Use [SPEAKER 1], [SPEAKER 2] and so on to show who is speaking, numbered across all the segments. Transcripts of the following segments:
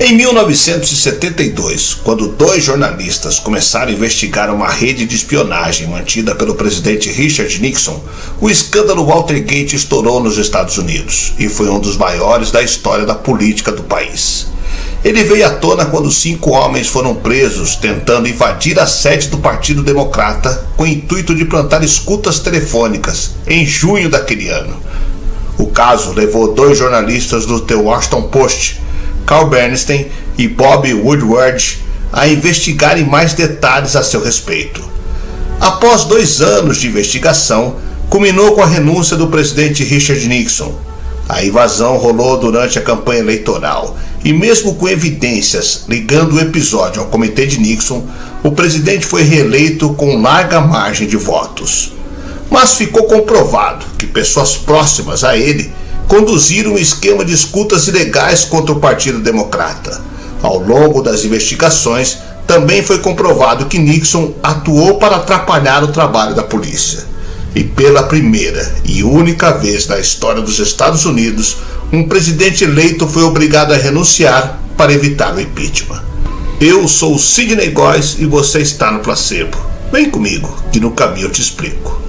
[SPEAKER 1] Em 1972, quando dois jornalistas começaram a investigar uma rede de espionagem mantida pelo presidente Richard Nixon, o escândalo Watergate estourou nos Estados Unidos e foi um dos maiores da história da política do país. Ele veio à tona quando 5 homens foram presos tentando invadir a sede do Partido Democrata com o intuito de plantar escutas telefônicas em junho daquele ano. O caso levou 2 jornalistas do The Washington Post, Carl Bernstein e Bob Woodward, a investigarem mais detalhes a seu respeito. Após 2 anos de investigação, culminou com a renúncia do presidente Richard Nixon. A invasão rolou durante a campanha eleitoral e, mesmo com evidências ligando o episódio ao comitê de Nixon, o presidente foi reeleito com larga margem de votos. Mas ficou comprovado que pessoas próximas a ele conduziram um esquema de escutas ilegais contra o Partido Democrata. Ao longo das investigações, também foi comprovado que Nixon atuou para atrapalhar o trabalho da polícia. E pela primeira e única vez na história dos Estados Unidos, um presidente eleito foi obrigado a renunciar para evitar o impeachment. Eu sou o Sidney Góes e você está no Placebo. Vem comigo, que no caminho eu te explico.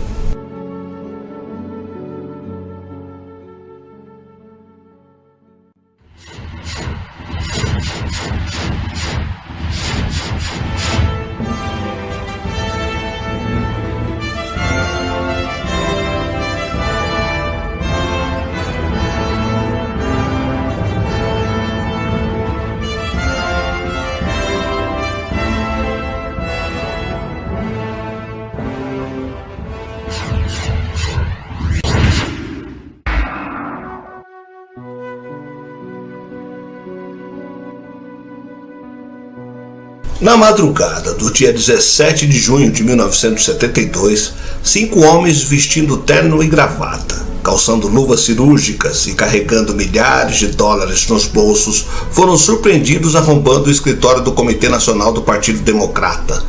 [SPEAKER 1] Na madrugada do dia 17 de junho de 1972, 5 homens vestindo terno e gravata, calçando luvas cirúrgicas e carregando milhares de dólares nos bolsos, foram surpreendidos arrombando o escritório do Comitê Nacional do Partido Democrata,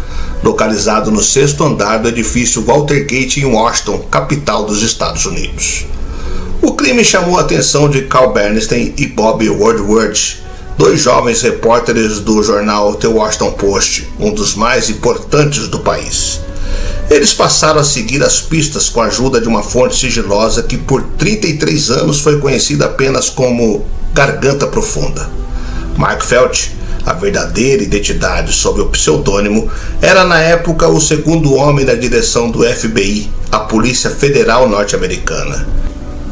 [SPEAKER 1] localizado no 6º andar do edifício Watergate em Washington, capital dos Estados Unidos. O crime chamou a atenção de Carl Bernstein e Bob Woodward, 2 jovens repórteres do jornal The Washington Post, um dos mais importantes do país. Eles passaram a seguir as pistas com a ajuda de uma fonte sigilosa que por 33 anos foi conhecida apenas como Garganta Profunda. Mark Felt, a verdadeira identidade sob o pseudônimo, era na época o 2º homem da direção do FBI, a Polícia Federal Norte-Americana.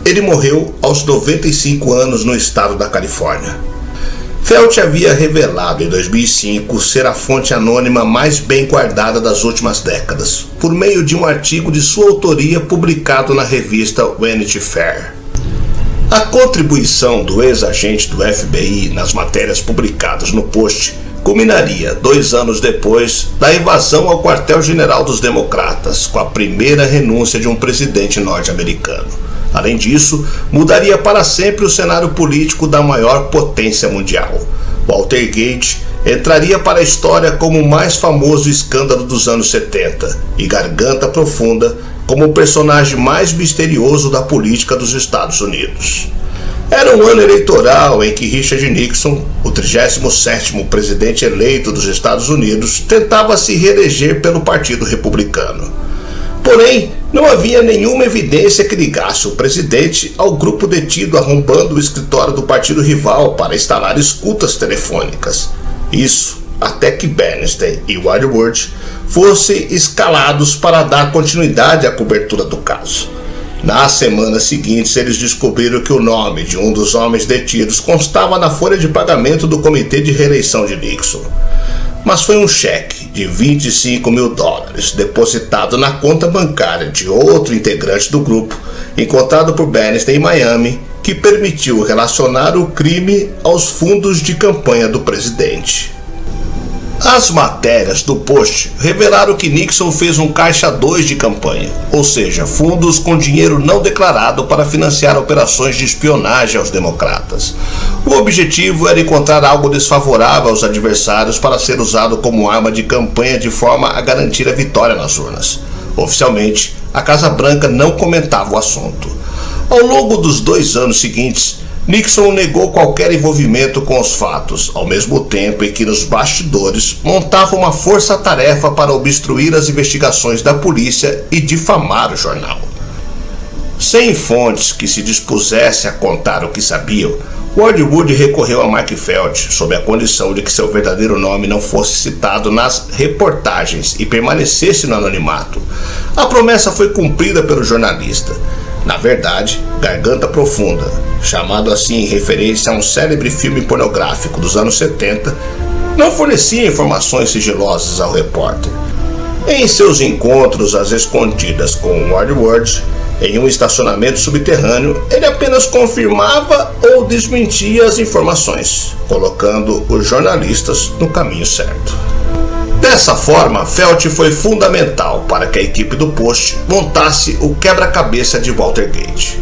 [SPEAKER 1] Ele morreu aos 95 anos no estado da Califórnia. Felt havia revelado em 2005 ser a fonte anônima mais bem guardada das últimas décadas, por meio de um artigo de sua autoria publicado na revista Vanity Fair. A contribuição do ex-agente do FBI nas matérias publicadas no Post culminaria 2 anos depois da invasão ao quartel-general dos Democratas, com a primeira renúncia de um presidente norte-americano. Além disso, mudaria para sempre o cenário político da maior potência mundial. Watergate entraria para a história como o mais famoso escândalo dos anos 70 e Garganta Profunda como o personagem mais misterioso da política dos Estados Unidos. Era um ano eleitoral em que Richard Nixon, o 37º presidente eleito dos Estados Unidos, tentava se reeleger pelo Partido Republicano. Porém, não havia nenhuma evidência que ligasse o presidente ao grupo detido arrombando o escritório do partido rival para instalar escutas telefônicas. Isso até que Bernstein e Woodward fossem escalados para dar continuidade à cobertura do caso. Nas semanas seguintes, eles descobriram que o nome de um dos homens detidos constava na folha de pagamento do Comitê de Reeleição de Nixon. Mas foi um cheque de $25 mil depositado na conta bancária de outro integrante do grupo, encontrado por Bernstein em Miami, que permitiu relacionar o crime aos fundos de campanha do presidente. As matérias do Post revelaram que Nixon fez um caixa 2 de campanha, ou seja, fundos com dinheiro não declarado para financiar operações de espionagem aos democratas. O objetivo era encontrar algo desfavorável aos adversários para ser usado como arma de campanha de forma a garantir a vitória nas urnas. Oficialmente, a Casa Branca não comentava o assunto. Ao longo dos 2 anos seguintes, Nixon negou qualquer envolvimento com os fatos, ao mesmo tempo em que nos bastidores montava uma força-tarefa para obstruir as investigações da polícia e difamar o jornal. Sem fontes que se dispusessem a contar o que sabiam, Ward Wood recorreu a Mark Felt sob a condição de que seu verdadeiro nome não fosse citado nas reportagens e permanecesse no anonimato. A promessa foi cumprida pelo jornalista. Na verdade, Garganta Profunda, chamado assim em referência a um célebre filme pornográfico dos anos 70, não fornecia informações sigilosas ao repórter. Em seus encontros às escondidas com Ward Wood, em um estacionamento subterrâneo, ele apenas confirmava ou desmentia as informações, colocando os jornalistas no caminho certo. Dessa forma, Felt foi fundamental para que a equipe do Post montasse o quebra-cabeça de Watergate.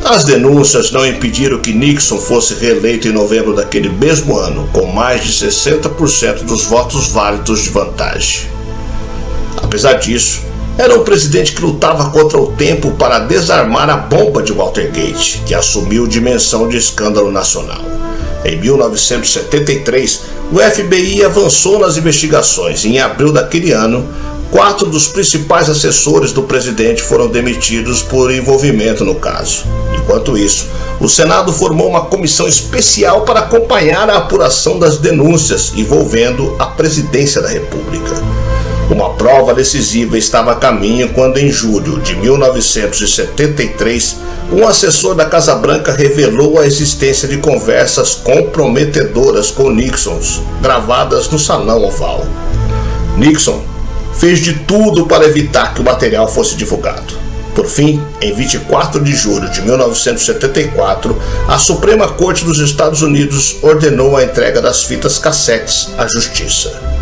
[SPEAKER 1] As denúncias não impediram que Nixon fosse reeleito em novembro daquele mesmo ano, com mais de 60% dos votos válidos de vantagem. Apesar disso, era um presidente que lutava contra o tempo para desarmar a bomba de Watergate, que assumiu dimensão de escândalo nacional. Em 1973, o FBI avançou nas investigações e em abril daquele ano, 4 dos principais assessores do presidente foram demitidos por envolvimento no caso. Enquanto isso, o Senado formou uma comissão especial para acompanhar a apuração das denúncias envolvendo a presidência da República. Uma prova decisiva estava a caminho quando, em julho de 1973, um assessor da Casa Branca revelou a existência de conversas comprometedoras com Nixon, gravadas no Salão Oval. Nixon fez de tudo para evitar que o material fosse divulgado. Por fim, em 24 de julho de 1974, a Suprema Corte dos Estados Unidos ordenou a entrega das fitas cassetes à Justiça.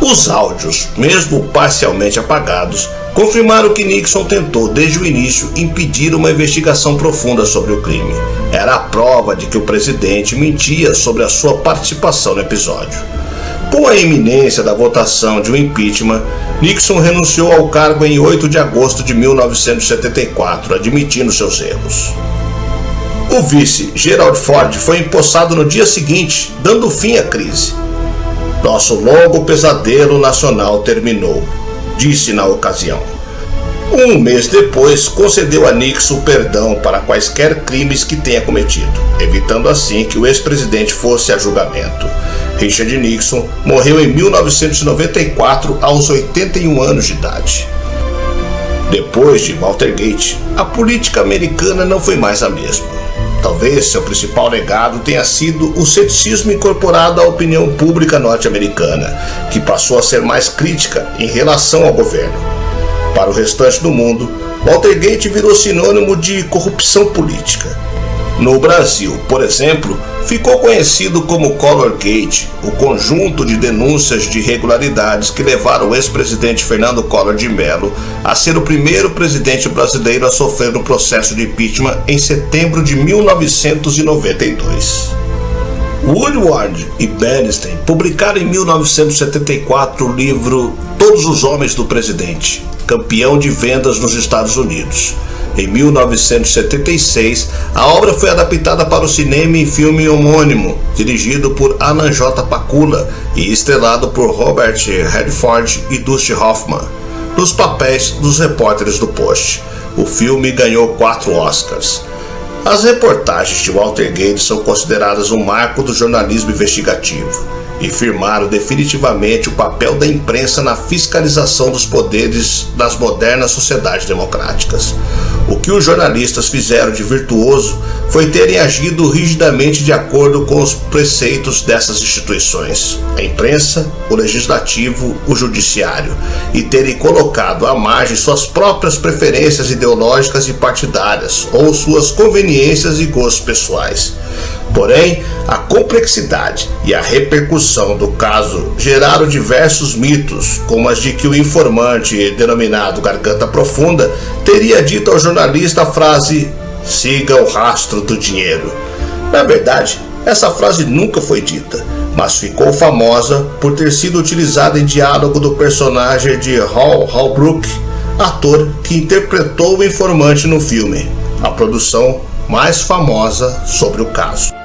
[SPEAKER 1] Os áudios, mesmo parcialmente apagados, confirmaram que Nixon tentou desde o início impedir uma investigação profunda sobre o crime. Era a prova de que o presidente mentia sobre a sua participação no episódio. Com a iminência da votação de um impeachment, Nixon renunciou ao cargo em 8 de agosto de 1974, admitindo seus erros. O vice, Gerald Ford, foi empossado no dia seguinte, dando fim à crise. Nosso longo pesadelo nacional terminou, disse na ocasião. Um mês depois, concedeu a Nixon perdão para quaisquer crimes que tenha cometido, evitando assim que o ex-presidente fosse a julgamento. Richard Nixon morreu em 1994 aos 81 anos de idade. Depois de Watergate, a política americana não foi mais a mesma. Talvez seu principal legado tenha sido o ceticismo incorporado à opinião pública norte-americana, que passou a ser mais crítica em relação ao governo. Para o restante do mundo, Watergate virou sinônimo de corrupção política. No Brasil, por exemplo, ficou conhecido como Collor-Gate, o conjunto de denúncias de irregularidades que levaram o ex-presidente Fernando Collor de Mello a ser o primeiro presidente brasileiro a sofrer um processo de impeachment em setembro de 1992. Woodward e Bernstein publicaram em 1974 o livro Todos os Homens do Presidente, campeão de vendas nos Estados Unidos. Em 1976, a obra foi adaptada para o cinema em filme homônimo, dirigido por Alan J. Pakula e estrelado por Robert Redford e Dustin Hoffman, nos papéis dos repórteres do Post. O filme ganhou 4 Oscars. As reportagens de Watergate são consideradas um marco do jornalismo investigativo e firmaram definitivamente o papel da imprensa na fiscalização dos poderes das modernas sociedades democráticas. O que os jornalistas fizeram de virtuoso foi terem agido rigidamente de acordo com os preceitos dessas instituições, a imprensa, o legislativo, o judiciário, e terem colocado à margem suas próprias preferências ideológicas e partidárias ou suas conveniências e gostos pessoais. Porém, a complexidade e a repercussão do caso geraram diversos mitos, como as de que o informante, denominado Garganta Profunda, teria dito ao jornalista a frase "siga o rastro do dinheiro". Na verdade, essa frase nunca foi dita, mas ficou famosa por ter sido utilizada em diálogo do personagem de Hal Holbrook, ator que interpretou o informante no filme. a produção mais famosa sobre o caso.